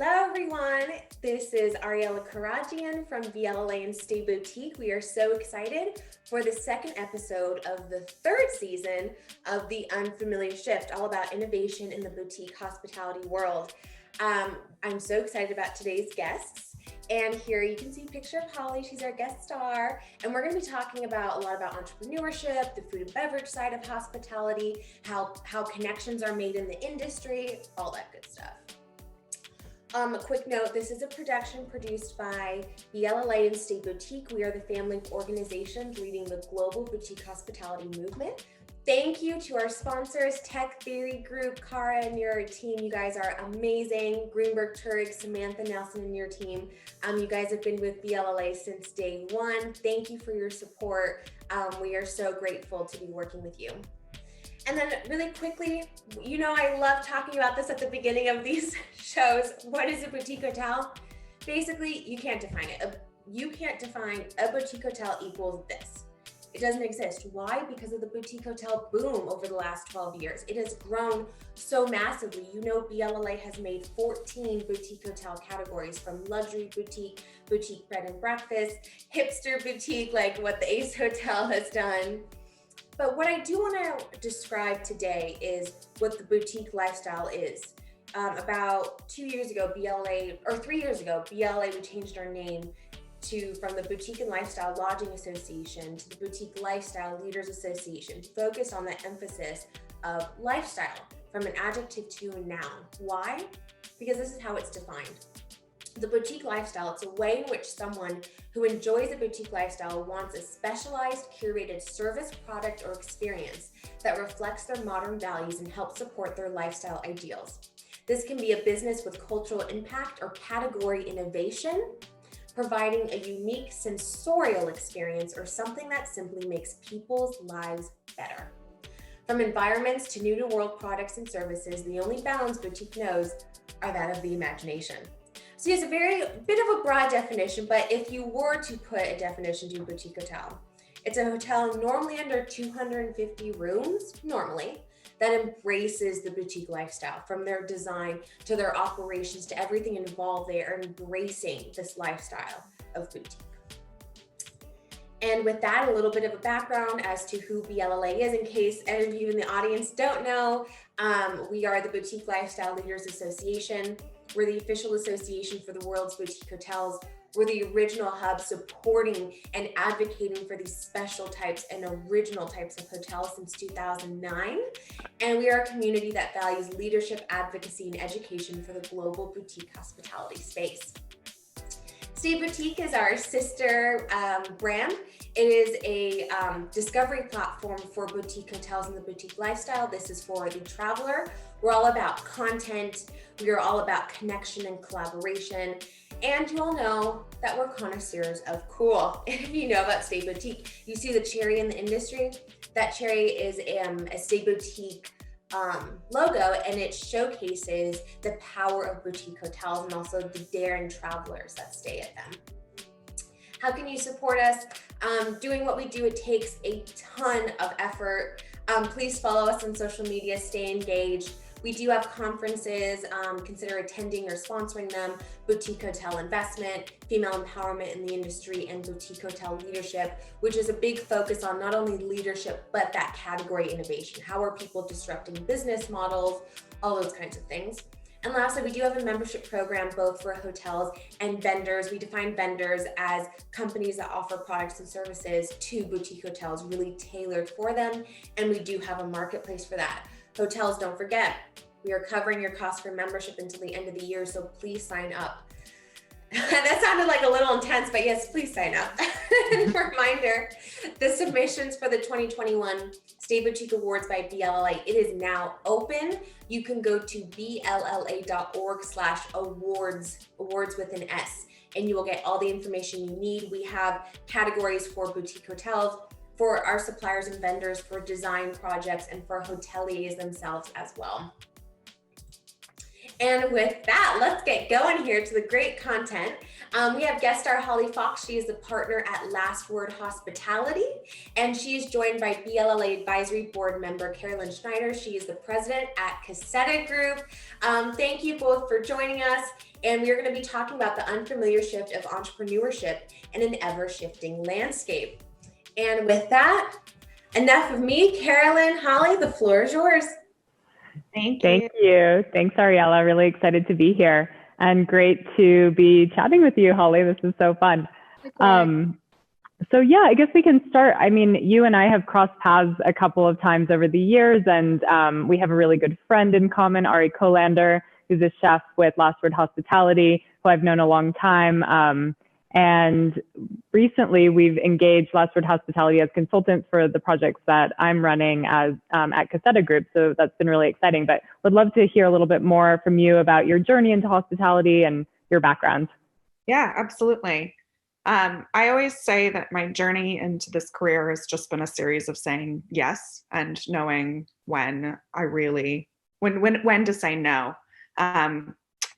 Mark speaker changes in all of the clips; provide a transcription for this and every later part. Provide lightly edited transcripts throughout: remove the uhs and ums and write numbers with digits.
Speaker 1: Hello, everyone. This is Ariella Karajian from BLLA and StayBoutique. We are so excited for the second episode of the third season of The Unfamiliar Shift, all about innovation in the boutique hospitality world. I'm so excited about today's guests. And here you can see a picture of Holly. She's our guest star. And we're going to be talking a lot about entrepreneurship, the food and beverage side of hospitality, how connections are made in the industry, all that good stuff. A quick note, this is a production produced by BLLA and StayBoutique. We are the family of organizations leading the global boutique hospitality movement. Thank you to our sponsors, Tech Theory Group, Cara and your team. You guys are amazing. Greenberg Traurig, Samantha Nelson and your team. You guys have been with BLLA since day one. Thank you for your support. We are so grateful to be working with you. And then really quickly, I love talking about this at the beginning of these shows. What is a boutique hotel? Basically, you can't define it. You can't define a boutique hotel equals this. It doesn't exist. Why? Because of the boutique hotel boom over the last 12 years. It has grown so massively. BLLA has made 14 boutique hotel categories, from luxury boutique, boutique bed and breakfast, hipster boutique, like what the Ace Hotel has done. But what I do want to describe today is what the boutique lifestyle is. About 2 years ago, 3 years ago, BLLA, we changed our name from the Boutique and Lifestyle Lodging Association to the Boutique Lifestyle Leaders Association, to focus on the emphasis of lifestyle from an adjective to a noun. Why? Because this is how it's defined. The boutique lifestyle, it's a way in which someone who enjoys a boutique lifestyle wants a specialized, curated service, product, or experience that reflects their modern values and helps support their lifestyle ideals. This can be a business with cultural impact or category innovation, providing a unique sensorial experience, or something that simply makes people's lives better. From environments to new-to-world products and services, the only bounds boutique knows are that of the imagination. So it's a bit of a broad definition, but if you were to put a definition to a boutique hotel, it's a hotel normally under 250 rooms, normally, that embraces the boutique lifestyle, from their design to their operations to everything involved. They are embracing this lifestyle of boutique. And with that, a little bit of a background as to who BLLA is, in case any of you in the audience don't know. We are the Boutique Lifestyle Leaders Association. We're the official association for the world's boutique hotels. We're the original hub supporting and advocating for these special types and original types of hotels since 2009. And we are a community that values leadership, advocacy, and education for the global boutique hospitality space. StayBoutique is our sister brand. It is a discovery platform for boutique hotels and the boutique lifestyle. This is for the traveler. We're all about content. We are all about connection and collaboration. And you all know that we're connoisseurs of cool. If you know about StayBoutique, you see the cherry in the industry. That cherry is a StayBoutique logo, and it showcases the power of boutique hotels and also the daring travelers that stay at them. How can you support us? Doing what we do, it takes a ton of effort. Please follow us on social media, stay engaged. We do have conferences, consider attending or sponsoring them: Boutique Hotel Investment, Female Empowerment in the Industry, and Boutique Hotel Leadership, which is a big focus on not only leadership, but that category innovation. How are people disrupting business models, all those kinds of things. And lastly, we do have a membership program both for hotels and vendors. We define vendors as companies that offer products and services to boutique hotels, really tailored for them. And we do have a marketplace for that. Hotels, don't forget, we are covering your cost for membership until the end of the year, so please sign up. That sounded like a little intense, but yes, please sign up. Reminder, the submissions for the 2021 StayBoutique Awards by BLLA, it is now open. You can go to blla.org/awards, awards with an S, and you will get all the information you need. We have categories for boutique hotels, for our suppliers and vendors, for design projects, and for hoteliers themselves as well. And with that, let's get going here to the great content. We have guest star Holly Fox. She is the partner at Last Word Hospitality, and she is joined by BLLA Advisory Board member Carolyn Schneider. She is the president at Casetta Group. Thank you both for joining us. And we are going to be talking about the unfamiliar shift of entrepreneurship in an ever-shifting landscape. And with that, enough of me. Carolyn, Holly, the floor is yours.
Speaker 2: Thank you. Thanks, Ariella. Really excited to be here and great to be chatting with you, Holly. This is so fun. So yeah, I guess we can start. I mean, you and I have crossed paths a couple of times over the years, and we have a really good friend in common, Ari Colander, who's a chef with Last Word Hospitality, who I've known a long time. And recently we've engaged Last Word Hospitality as consultants for the projects that I'm running as at Casetta Group. So that's been really exciting, but would love to hear a little bit more from you about your journey into hospitality and your background.
Speaker 3: Yeah, absolutely. I always say that my journey into this career has just been a series of saying yes and knowing when to say no.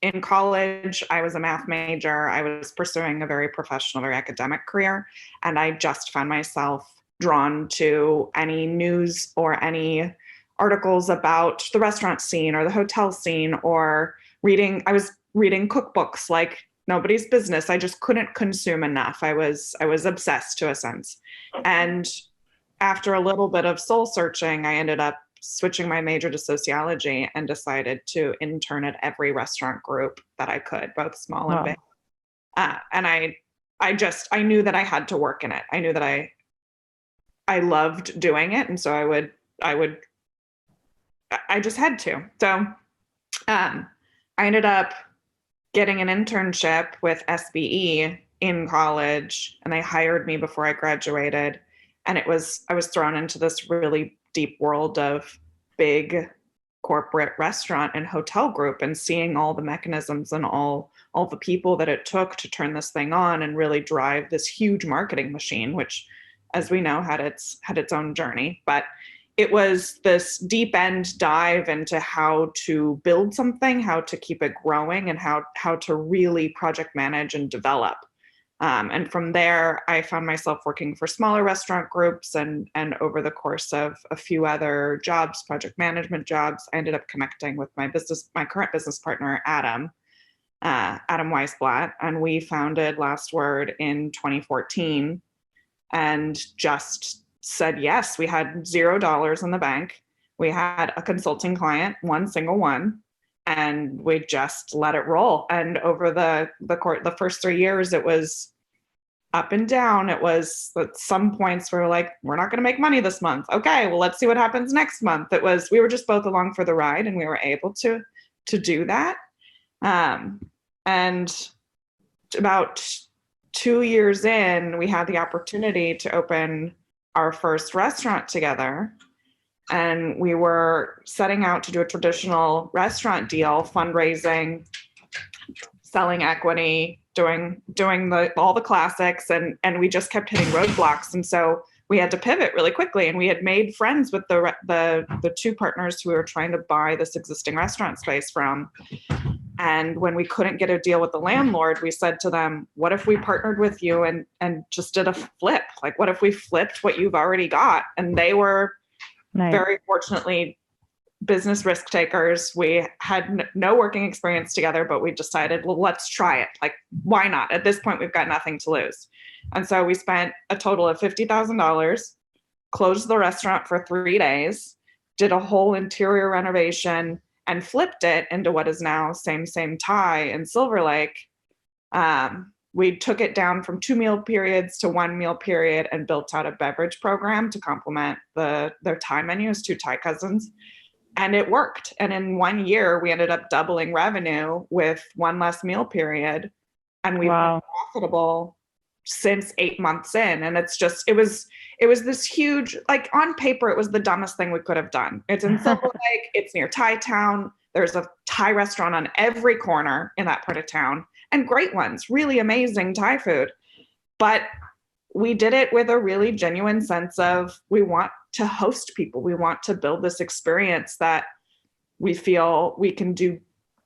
Speaker 3: In college, I was a math major. I was pursuing a very professional, very academic career, and I just found myself drawn to any news or any articles about the restaurant scene or the hotel scene, or I was reading cookbooks like nobody's business. I just couldn't consume enough. I was obsessed to a sense. And after a little bit of soul searching, I ended up switching my major to sociology and decided to intern at every restaurant group that I could, both small and big. And I knew that I had to work in it. I knew that I loved doing it. And so I just had to. So I ended up getting an internship with SBE in college, and they hired me before I graduated. And I was thrown into this really deep world of big corporate restaurant and hotel group, and seeing all the mechanisms and all the people that it took to turn this thing on and really drive this huge marketing machine, which, as we know, had its own journey. But it was this deep end dive into how to build something, how to keep it growing, and how to really project manage and develop. And from there, I found myself working for smaller restaurant groups, and over the course of a few other jobs, project management jobs, I ended up connecting with my current business partner, Adam Weisblatt, and we founded Last Word in 2014 and just said yes. We had $0 in the bank. We had a consulting client, one single one, and we just let it roll. And over the first 3 years, it was up and down. It was at some points we were like, we're not going to make money this month. Okay, well, let's see what happens next month. We were just both along for the ride, and we were able to do that. And about 2 years in, we had the opportunity to open our first restaurant together. And we were setting out to do a traditional restaurant deal, fundraising, selling equity, doing all the classics, and we just kept hitting roadblocks. And so we had to pivot really quickly. And we had made friends with the two partners who we were trying to buy this existing restaurant space from. And when we couldn't get a deal with the landlord, we said to them, what if we partnered with you and just did a flip? Like, what if we flipped what you've already got? And they were very fortunately business risk takers. We had no working experience together, but we decided, well, let's try it. Like, why not? At this point, we've got nothing to lose. And so we spent a total of $50,000, closed the restaurant for 3 days, did a whole interior renovation, and flipped it into what is now Same Thai in Silver Lake. We took it down from 2 meal periods to 1 meal period and built out a beverage program to complement their Thai menus, 2 Thai cousins. And it worked. And in 1 year, we ended up doubling revenue with 1 less meal period. And we've been profitable since 8 months in. And it was this huge, like, on paper, it was the dumbest thing we could have done. It's in Silver Lake. It's near Thai Town. There's a Thai restaurant on every corner in that part of town, and great ones, really amazing Thai food. But we did it with a really genuine sense of, we want to host people. We want to build this experience that we feel we can do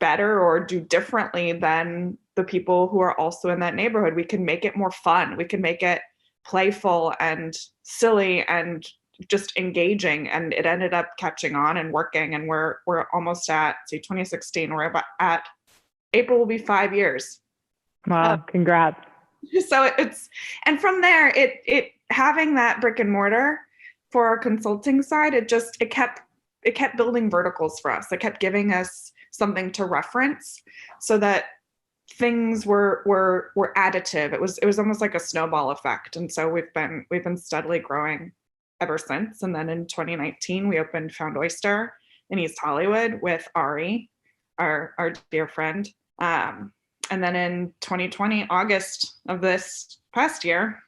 Speaker 3: better or do differently than the people who are also in that neighborhood. We can make it more fun. We can make it playful and silly and just engaging. And it ended up catching on and working. And we're almost at, 2016, we're about at April will be 5 years.
Speaker 2: Wow. Congrats.
Speaker 3: So and from there, it having that brick and mortar for our consulting side, it kept building verticals for us. It kept giving us something to reference so that things were additive. It was almost like a snowball effect. And so we've been steadily growing ever since. And then in 2019, we found Oyster in East Hollywood with Ari, our dear friend. And then in 2020, August of this past year,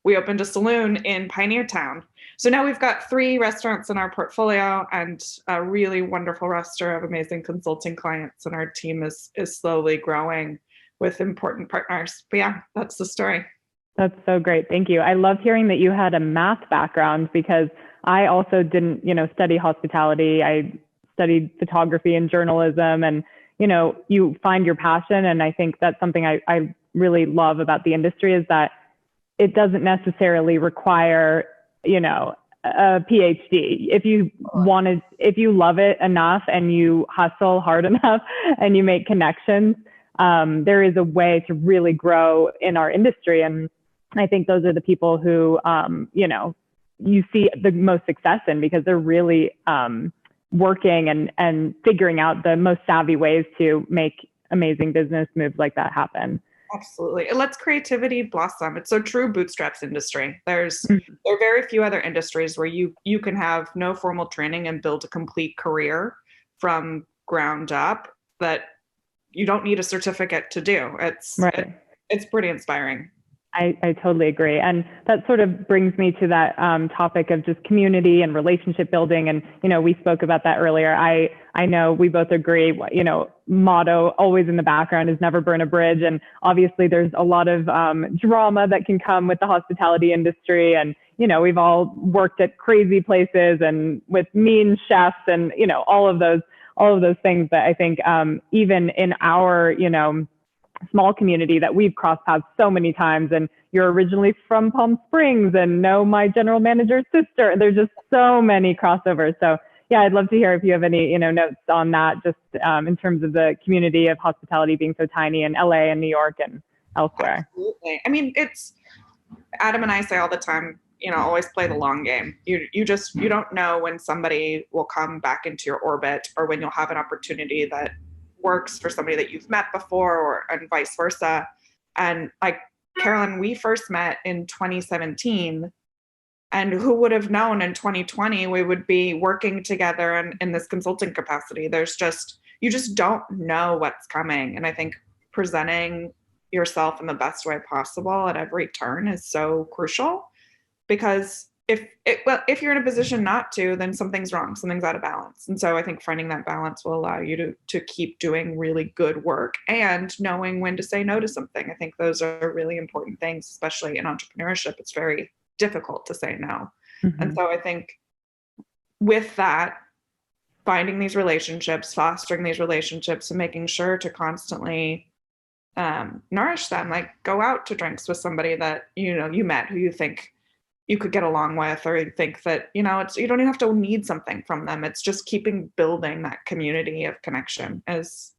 Speaker 3: we opened a saloon in Pioneer Town. So now we've got 3 restaurants in our portfolio and a really wonderful roster of amazing consulting clients. And our team is slowly growing with important partners. But yeah, that's the story.
Speaker 2: That's so great. Thank you. I love hearing that you had a math background, because I also didn't, study hospitality. I studied photography and journalism, and you find your passion. And I think that's something I really love about the industry, is that it doesn't necessarily require, a PhD. If you love it enough and you hustle hard enough and you make connections, there is a way to really grow in our industry. And I think those are the people who, you see the most success in, because they're really, working and figuring out the most savvy ways to make amazing business moves like that happen.
Speaker 3: Absolutely. It lets creativity blossom. It's so true bootstraps industry. There are very few other industries where you can have no formal training and build a complete career from ground up that you don't need a certificate to do. It's pretty inspiring.
Speaker 2: I totally agree. And that sort of brings me to that topic of just community and relationship building. And, we spoke about that earlier. I know we both agree, motto always in the background is never burn a bridge. And obviously there's a lot of drama that can come with the hospitality industry. And, we've all worked at crazy places and with mean chefs and, all of those things that I think even in our, small community that we've crossed paths so many times, and you're originally from Palm Springs and know my general manager's sister. There's just so many crossovers. So yeah, I'd love to hear if you have any, notes on that, just in terms of the community of hospitality being so tiny in LA and New York and elsewhere.
Speaker 3: Absolutely. I mean, Adam and I say all the time, always play the long game. You don't know when somebody will come back into your orbit, or when you'll have an opportunity that works for somebody that you've met before, and vice versa. And like Carolyn, we first met in 2017, and who would have known in 2020 we would be working together in this consulting capacity. You just don't know what's coming. And I think presenting yourself in the best way possible at every turn is so crucial, because if you're in a position not to, then something's wrong, something's out of balance. And so I think finding that balance will allow you to keep doing really good work and knowing when to say no to something. I think those are really important things, especially in entrepreneurship. It's very difficult to say no. Mm-hmm. And so I think with that, finding these relationships, fostering these relationships, and making sure to constantly nourish them, like go out to drinks with somebody that, you met who you think you could get along with, or you think that, you don't even have to need something from them. It's just building that community of connection. It's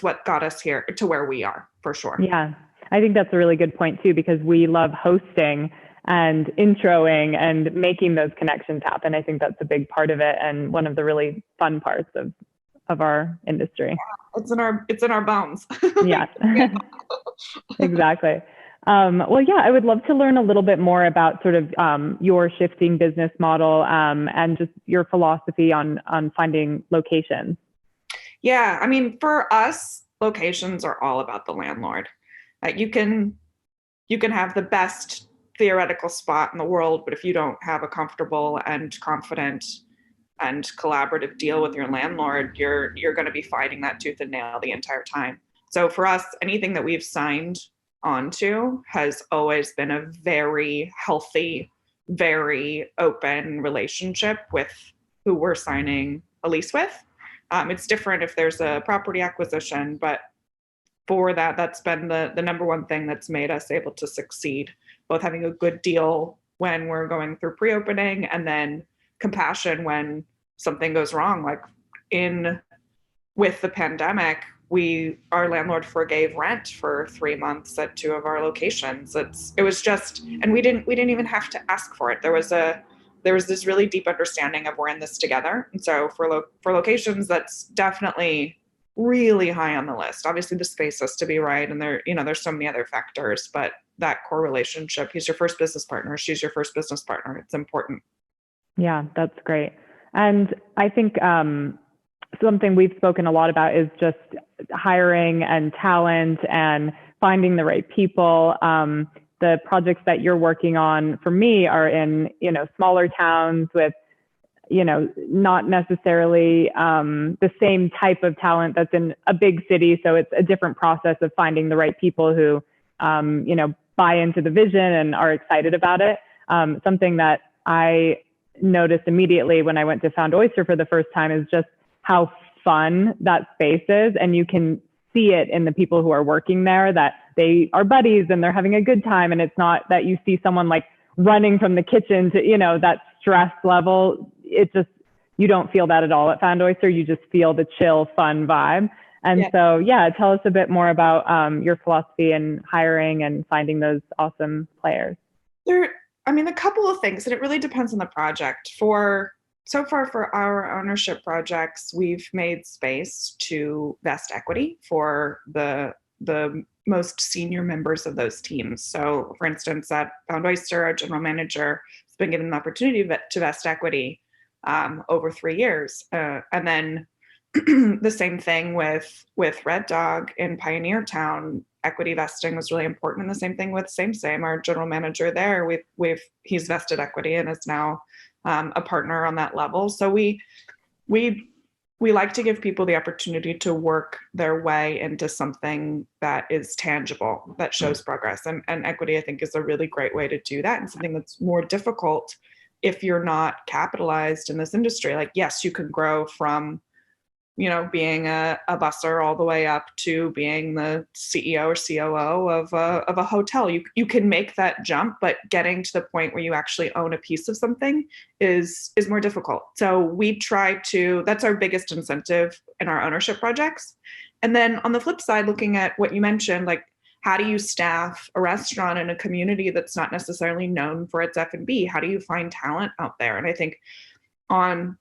Speaker 3: what got us here to where we are, for sure.
Speaker 2: Yeah, I think that's a really good point too, because we love hosting and introing and making those connections happen. I think that's a big part of it, and one of the really fun parts of our industry.
Speaker 3: Yeah, it's in our bones.
Speaker 2: Yeah, exactly. Well, yeah, I would love to learn a little bit more about sort of your shifting business model and just your philosophy on finding locations.
Speaker 3: Yeah, I mean, for us, locations are all about the landlord. You can have the best theoretical spot in the world, but if you don't have a comfortable and confident and collaborative deal with your landlord, you're going to be fighting that tooth and nail the entire time. So for us, anything that we've signed onto has always been a very healthy, very open relationship with who we're signing a lease with. It's different if there's a property acquisition, but for that, that's been the number one thing that's made us able to succeed, both having a good deal when we're going through pre-opening and then compassion when something goes wrong. Like with the pandemic, our landlord forgave rent for 3 months at 2 of our locations. It was just, and we didn't even have to ask for it. There was this really deep understanding of we're in this together. And so for locations, that's definitely really high on the list. Obviously the space has to be right. And there's so many other factors, but that core relationship, he's your first business partner, she's your first business partner. It's important.
Speaker 2: Yeah, that's great. And I think something we've spoken a lot about is just hiring and talent and finding the right people. The projects that you're working on for me are in, smaller towns with, not necessarily the same type of talent that's in a big city. So it's a different process of finding the right people who, buy into the vision and are excited about it. Something that I noticed immediately when I went to Found Oyster for the first time is just how fun that space is. And you can see it in the people who are working there, that they are buddies and they're having a good time. And it's not that you see someone like running from the kitchen to, that stress level. You don't feel that at all at Found Oyster. You just feel the chill, fun vibe. And so, tell us a bit more about your philosophy in hiring and finding those awesome players.
Speaker 3: A couple of things, and it really depends on the project. So far for our ownership projects, we've made space to vest equity for the most senior members of those teams. So for instance, at Found Oyster, our general manager has been given an opportunity to vest equity over 3 years. And then the same thing with Red Dog in Pioneer Town. Equity vesting was really important. And the same thing with Same, our general manager there. He's vested equity and is now a partner on that level. So we like to give people the opportunity to work their way into something that is tangible, that shows progress. And equity, I think, is a really great way to do that, and something that's more difficult if you're not capitalized in this industry. Like, yes, you can grow from being a busser all the way up to being the CEO or COO of a hotel. You can make that jump, but getting to the point where you actually own a piece of something is more difficult. So we that's our biggest incentive in our ownership projects. And then on the flip side, looking at what you mentioned, like, how do you staff a restaurant in a community that's not necessarily known for its F&B? How do you find talent out there? And I think on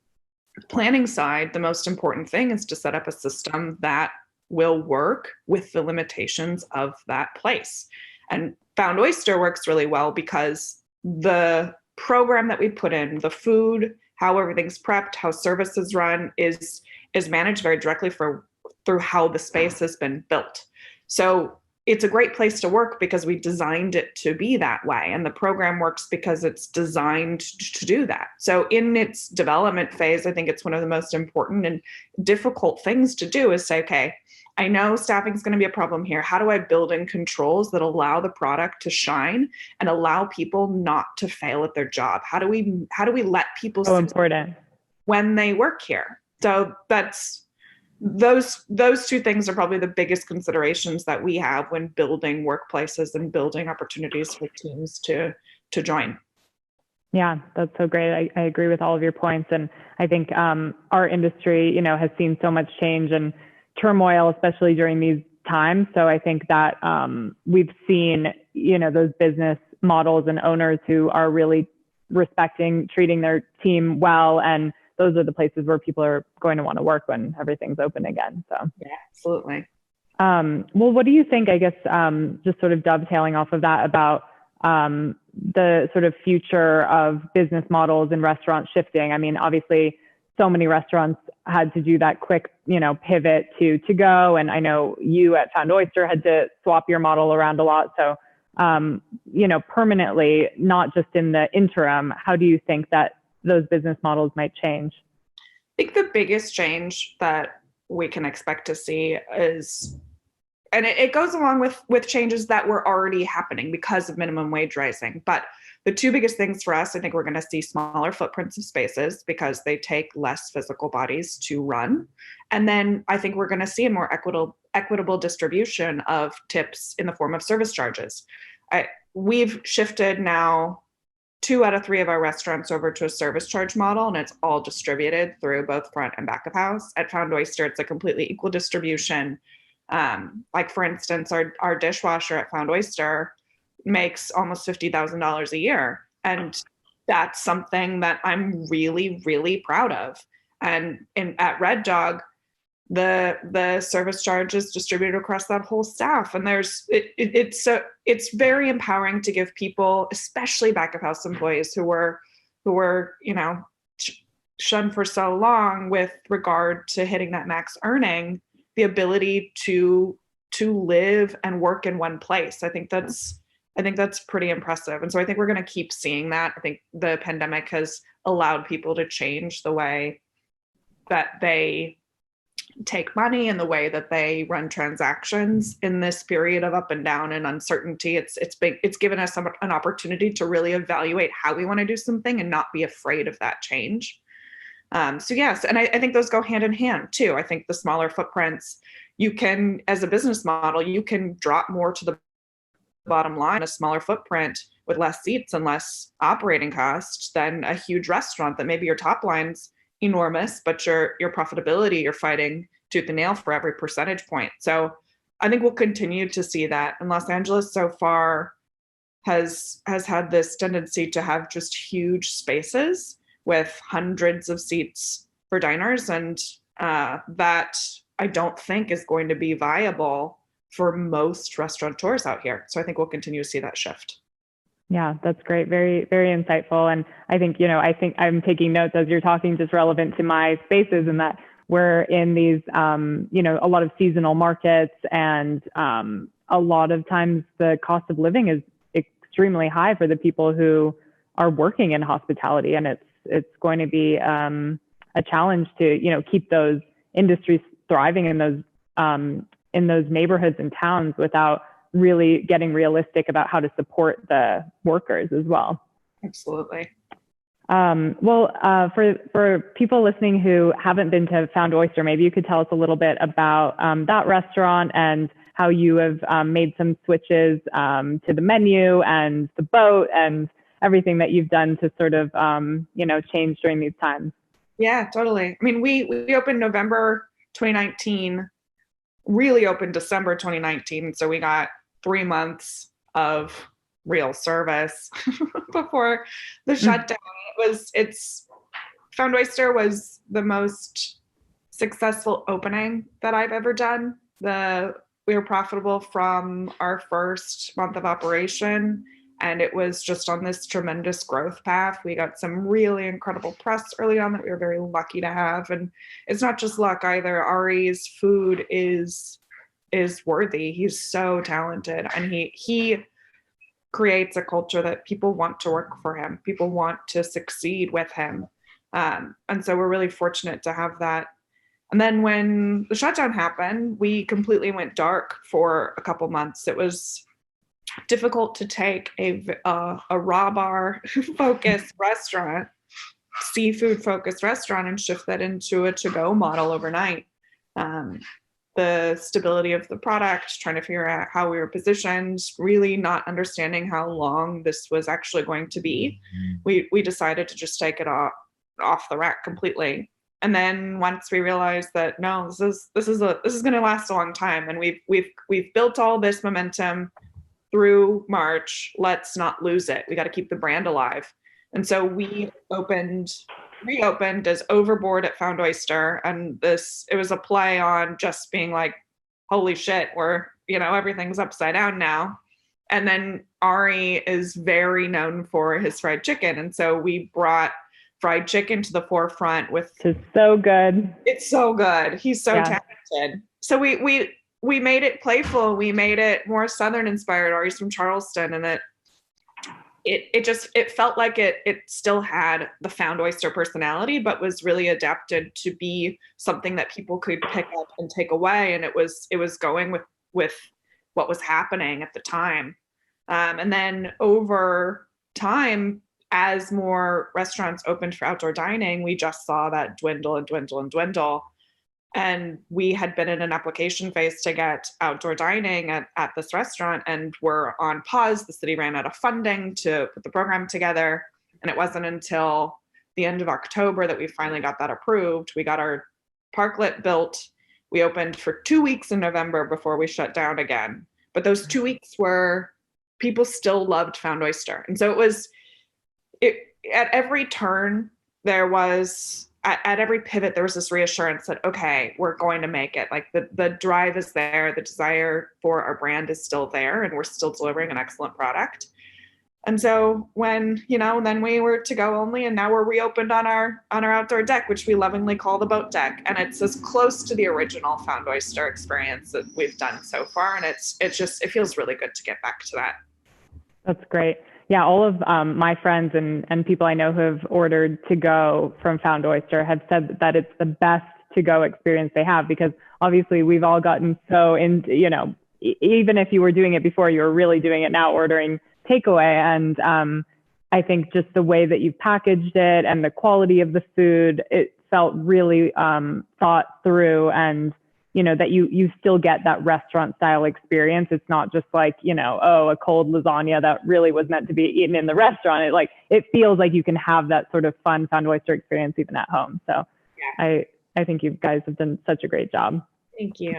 Speaker 3: planning side, the most important thing is to set up a system that will work with the limitations of that place. And Found Oyster works really well because the program that we put in, the food, how everything's prepped, how services run is managed very directly through how the space has been built. So it's a great place to work because we designed it to be that way. And the program works because it's designed to do that. So in its development phase, I think it's one of the most important and difficult things to do is say, okay, I know staffing is going to be a problem here. How do I build in controls that allow the product to shine and allow people not to fail at their job? How do we let people
Speaker 2: important
Speaker 3: when they work here? So those two things are probably the biggest considerations that we have when building workplaces and building opportunities for teams to join.
Speaker 2: Yeah, that's so great. I agree with all of your points. And I think our industry, has seen so much change and turmoil, especially during these times. So I think that we've seen, those business models and owners who are really treating their team well, and those are the places where people are going to want to work when everything's open again. So
Speaker 3: yeah, absolutely.
Speaker 2: Well, what do you think, I guess, just sort of dovetailing off of that, about the sort of future of business models and restaurants shifting? I mean, obviously so many restaurants had to do that quick, pivot to go. And I know you at Found Oyster had to swap your model around a lot. So, permanently, not just in the interim, how do you think that those business models might change?
Speaker 3: I think the biggest change that we can expect to see is, and it goes along with changes that were already happening because of minimum wage rising, but the two biggest things for us, I think we're going to see smaller footprints of spaces because they take less physical bodies to run. And then I think we're going to see a more equitable distribution of tips in the form of service charges. We've shifted now 2 out of 3 of our restaurants over to a service charge model, and it's all distributed through both front and back of house. At Found Oyster, it's a completely equal distribution. Like for instance, our dishwasher at Found Oyster makes almost $50,000 a year. And that's something that I'm really, really proud of. And at Red Dog, the service charge is distributed across that whole staff. And it's very empowering to give people, especially back of house employees who were, shunned for so long with regard to hitting that max earning, the ability to live and work in one place. I think that's pretty impressive. And so I think we're going to keep seeing that. I think the pandemic has allowed people to change the way that they take money and the way that they run transactions in this period of up and down and uncertainty. It's given us an opportunity to really evaluate how we want to do something and not be afraid of that change. So yes, and I think those go hand in hand too. I think the smaller footprints, you can, as a business model, you can drop more to the bottom line, a smaller footprint with less seats and less operating costs than a huge restaurant that maybe your top line's enormous, but your profitability, you're fighting tooth and nail for every percentage point. So I think we'll continue to see that. And Los Angeles so far has had this tendency to have just huge spaces with hundreds of seats for diners. And that I don't think is going to be viable for most restaurateurs out here. So I think we'll continue to see that shift.
Speaker 2: Yeah, that's great. Very, very insightful. And I think I'm taking notes as you're talking, just relevant to my spaces, and that we're in these, a lot of seasonal markets, and a lot of times the cost of living is extremely high for the people who are working in hospitality. And it's going to be a challenge to, keep those industries thriving in those neighborhoods and towns without really getting realistic about how to support the workers as well.
Speaker 3: Absolutely.
Speaker 2: For people listening who haven't been to Found Oyster, maybe you could tell us a little bit about that restaurant and how you have made some switches to the menu and the boat and everything that you've done to sort of, change during these times.
Speaker 3: Yeah, totally. I mean, we opened November 2019, really opened December 2019. So we got 3 months of real service before the shutdown. Found Oyster was the most successful opening that I've ever done. We were profitable from our first month of operation, and it was just on this tremendous growth path. We got some really incredible press early on that we were very lucky to have. And it's not just luck either. Ari's food is worthy. He's so talented, and he creates a culture that people want to work for him. People want to succeed with him. And so we're really fortunate to have that. And then when the shutdown happened, we completely went dark for a couple months. It was difficult to take a raw bar focused restaurant, seafood focused restaurant, and shift that into a to-go model overnight. The stability of the product, trying to figure out how we were positioned, really not understanding how long this was actually going to be. We decided to just take it off the rack completely. And then once we realized that no, this is going to last a long time, and we've built all this momentum through March. Let's not lose it. We got to keep the brand alive. And so we reopened as Overboard at Found Oyster, and it was a play on just being like, holy shit, everything's upside down now. And then Ari is very known for his fried chicken, and so we brought fried chicken to the forefront with.
Speaker 2: It's so good.
Speaker 3: It's so good. He's so talented. So we made it playful. We made it more Southern inspired. Ari's from Charleston, and it felt like it still had the Found Oyster personality, but was really adapted to be something that people could pick up and take away. And it was going with what was happening at the time. And then over time, as more restaurants opened for outdoor dining, we just saw that dwindle and dwindle and dwindle. And we had been in an application phase to get outdoor dining at this restaurant, and we're on pause. The city ran out of funding to put the program together. And it wasn't until the end of October that we finally got that approved. We got our parklet built. We opened for 2 weeks in November before we shut down again. But those 2 weeks were, people still loved Found Oyster. And so at every turn, there was, at every pivot, there was this reassurance that, okay, we're going to make it. Like the drive is there, the desire for our brand is still there, and we're still delivering an excellent product. And so when, then we were to go only, and now we're reopened on our outdoor deck, which we lovingly call the boat deck. And it's as close to the original Found Oyster experience that we've done so far. And it feels really good to get back to that.
Speaker 2: That's great. Yeah, all of my friends and people I know who have ordered to go from Found Oyster have said that it's the best to go experience they have, because obviously we've all gotten so into, even if you were doing it before, you were really doing it now, ordering takeaway. And I think just the way that you've packaged it and the quality of the food, it felt really thought through, and that you still get that restaurant style experience. It's not just like, a cold lasagna that really was meant to be eaten in the restaurant. It feels like you can have that sort of fun Found Oyster experience even at home. So yeah. I think you guys have done such a great job.
Speaker 3: Thank you.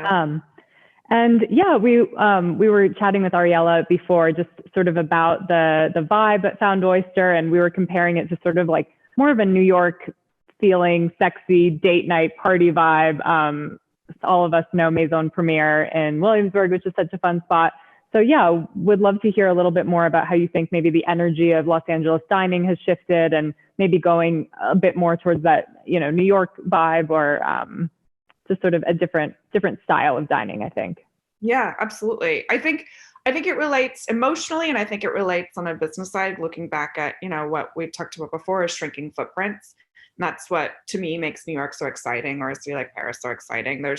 Speaker 2: And yeah, we were chatting with Ariella before, just sort of about the vibe at Found Oyster, and we were comparing it to sort of like more of a New York feeling, sexy date night party vibe. All of us know Maison Premier in Williamsburg, which is such a fun spot. So yeah, would love to hear a little bit more about how you think maybe the energy of Los Angeles dining has shifted, and maybe going a bit more towards that, New York vibe, or just sort of a different style of dining, I think.
Speaker 3: Yeah, absolutely. I think it relates emotionally, and I think it relates on a business side, looking back at, what we've talked about before, is shrinking footprints. And that's what, to me, makes New York so exciting, or a city like Paris so exciting. There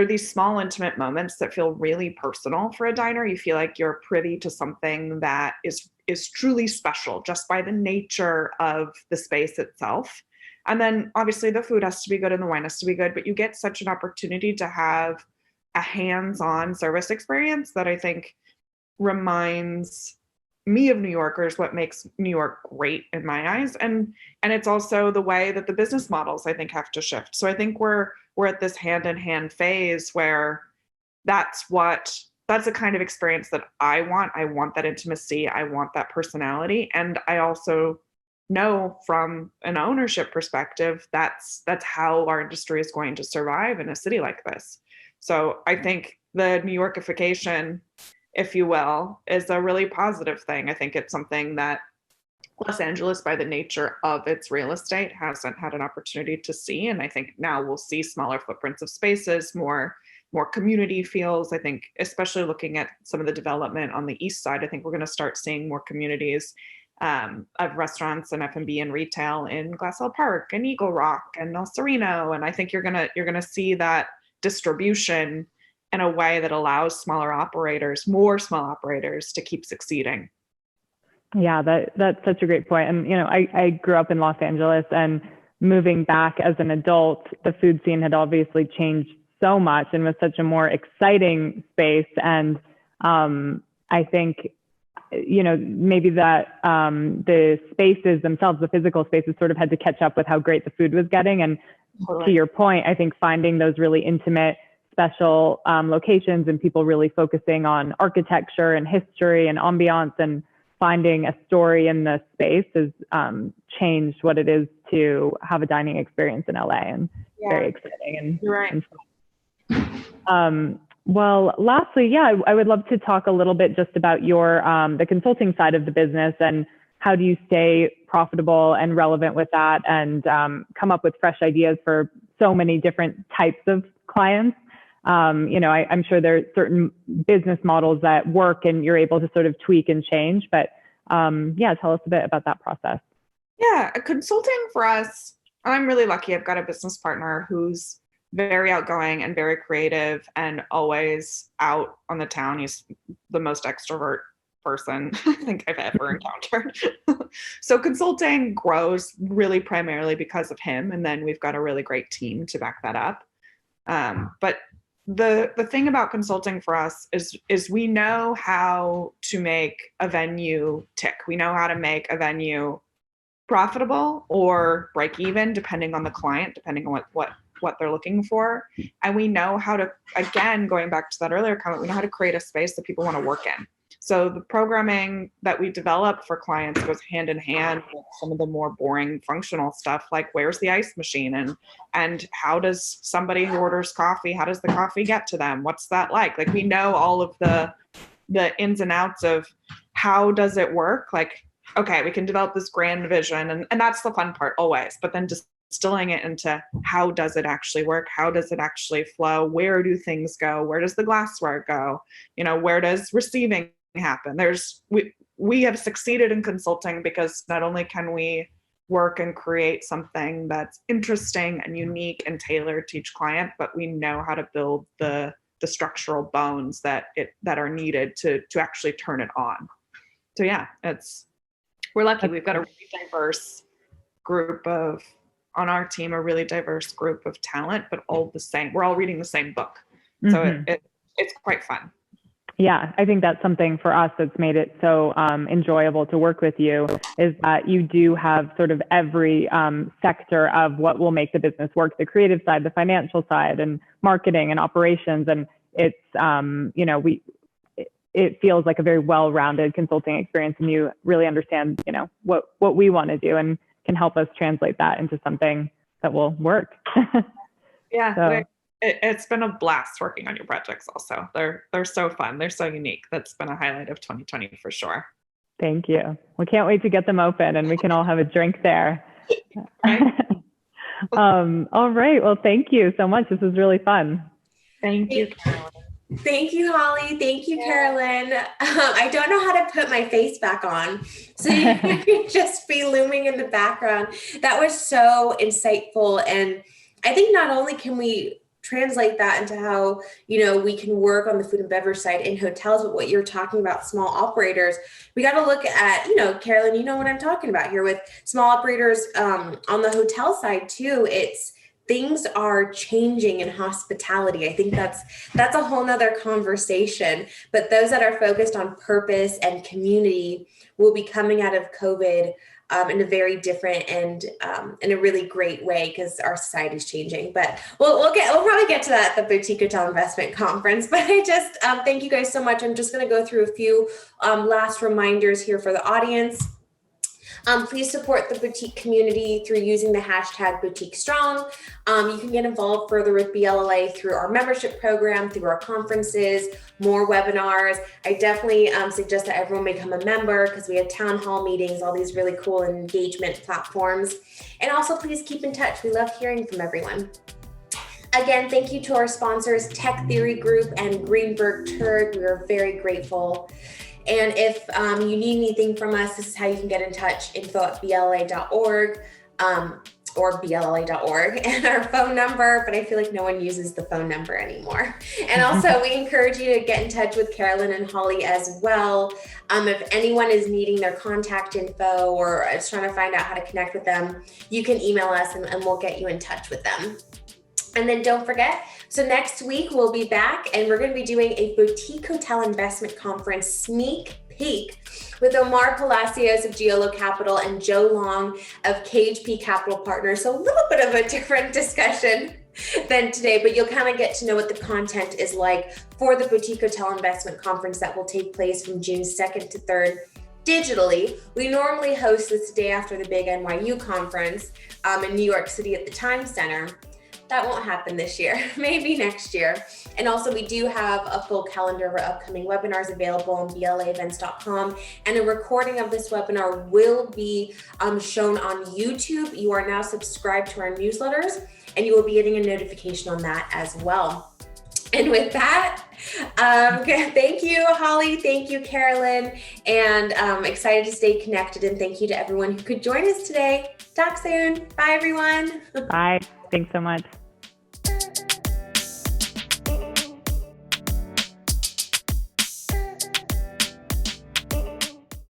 Speaker 3: are these small, intimate moments that feel really personal for a diner. You feel like you're privy to something that is truly special just by the nature of the space itself. And then obviously the food has to be good and the wine has to be good, but you get such an opportunity to have a hands-on service experience that I think reminds me of New Yorkers, what makes New York great in my eyes. And it's also the way that the business models, I think, have to shift. So I think we're at this hand-in-hand phase where that's the kind of experience that I want. I want that intimacy. I want that personality. And I also know from an ownership perspective, that's how our industry is going to survive in a city like this. So I think the New Yorkification, if you will, is a really positive thing. I think it's something that Los Angeles, by the nature of its real estate, hasn't had an opportunity to see. And I think now we'll see smaller footprints of spaces, more community feels. I think, especially looking at some of the development on the east side, I think we're going to start seeing more communities of restaurants and F&B and retail in Glassell Park and Eagle Rock and El Sereno. And I think you're gonna see that distribution in a way that allows more small operators to keep succeeding.
Speaker 2: Yeah, that's such a great point. And, I grew up in Los Angeles, and moving back as an adult, the food scene had obviously changed so much and was such a more exciting space. And I think, maybe that the spaces themselves, the physical spaces, sort of had to catch up with how great the food was getting. And totally. To your point, I think finding those really intimate, special locations, and people really focusing on architecture and history and ambiance, and finding a story in the space has changed what it is to have a dining experience in LA, and very exciting. And
Speaker 3: you're right.
Speaker 2: Well, lastly, I would love to talk a little bit just about your the consulting side of the business, and how do you stay profitable and relevant with that, and come up with fresh ideas for so many different types of clients. I'm sure there are certain business models that work and you're able to sort of tweak and change, but tell us a bit about that process.
Speaker 3: Yeah, consulting for us, I'm really lucky. I've got a business partner who's very outgoing and very creative and always out on the town. He's the most extrovert person I think I've ever encountered. So consulting grows really primarily because of him. And then we've got a really great team to back that up. But the thing about consulting for us is we know how to make a venue tick. We know how to make a venue profitable or break even, depending on the client, depending on what they're looking for. And we know how to, again, going back to that earlier comment, we know how to create a space that people want to work in. So the programming that we develop for clients goes hand in hand with some of the more boring functional stuff, like where's the ice machine, and how does somebody who orders coffee, how does the coffee get to them? What's that like? Like, we know all of the ins and outs of how does it work? Like, okay, we can develop this grand vision, and that's the fun part always, but then distilling it into how does it actually work? How does it actually flow? Where do things go? Where does the glassware go? Where does receiving happen? We have succeeded in consulting because not only can we work and create something that's interesting and unique and tailored to each client, but we know how to build the structural bones that are needed to actually turn it on. So yeah, we're lucky. We've got a really diverse group on our team, a really diverse group of talent, but all the same. We're all reading the same book. So it's quite fun.
Speaker 2: Yeah, I think that's something for us that's made it so enjoyable to work with you, is that you do have sort of every sector of what will make the business work, the creative side, the financial side, and marketing and operations. And it's, it feels like a very well-rounded consulting experience, and you really understand, what we want to do and can help us translate that into something that will work.
Speaker 3: Yeah. So. It's been a blast working on your projects also. They're so fun. They're so unique. That's been a highlight of 2020 for sure.
Speaker 2: Thank you. We can't wait to get them open and we can all have a drink there. All right. Well, thank you so much. This was really fun.
Speaker 3: Thank you, Carolyn.
Speaker 1: Thank you, Holly. Thank you, Carolyn. I don't know how to put my face back on, so you can just be looming in the background. That was so insightful. And I think not only can we translate that into how, we can work on the food and beverage side in hotels, but what you're talking about, small operators, we got to look at, Carolyn, you know what I'm talking about here with small operators on the hotel side too. Things are changing in hospitality. I think that's a whole nother conversation, but those that are focused on purpose and community will be coming out of COVID in a very different and in a really great way, because our society is changing. But we'll probably get to that at the Boutique Hotel Investment Conference. But I just thank you guys so much. I'm just going to go through a few last reminders here for the audience. Please support the boutique community through using the hashtag Boutique Strong. You can get involved further with BLLA through our membership program, through our conferences, more webinars. I definitely suggest that everyone become a member, because we have town hall meetings, all these really cool engagement platforms. And also, please keep in touch. We love hearing from everyone. Again, thank you to our sponsors, Tech Theory Group and Greenberg Traurig. We are very grateful. And if you need anything from us, this is how you can get in touch, info@blla.org or blla.org, and our phone number, but I feel like no one uses the phone number anymore. And also, we encourage you to get in touch with Carolyn and Holly as well. If anyone is needing their contact info or is trying to find out how to connect with them, you can email us and we'll get you in touch with them. And then don't forget, so next week we'll be back and we're going to be doing a Boutique Hotel Investment Conference sneak peek with Omar Palacios of Giolo Capital and Joe Long of KHP Capital Partners. So a little bit of a different discussion than today, but you'll kind of get to know what the content is like for the Boutique Hotel Investment Conference that will take place from June 2nd to 3rd. Digitally. We normally host this the day after the big NYU conference in New York City at the Time Center. That won't happen this year, maybe next year. And also, we do have a full calendar of upcoming webinars available on blaevents.com, and a recording of this webinar will be shown on YouTube. You are now subscribed to our newsletters, and you will be getting a notification on that as well. And with that, thank you, Holly. Thank you, Carolyn. And excited to stay connected. And thank you to everyone who could join us today. Talk soon. Bye, everyone.
Speaker 2: Bye. Thanks so much.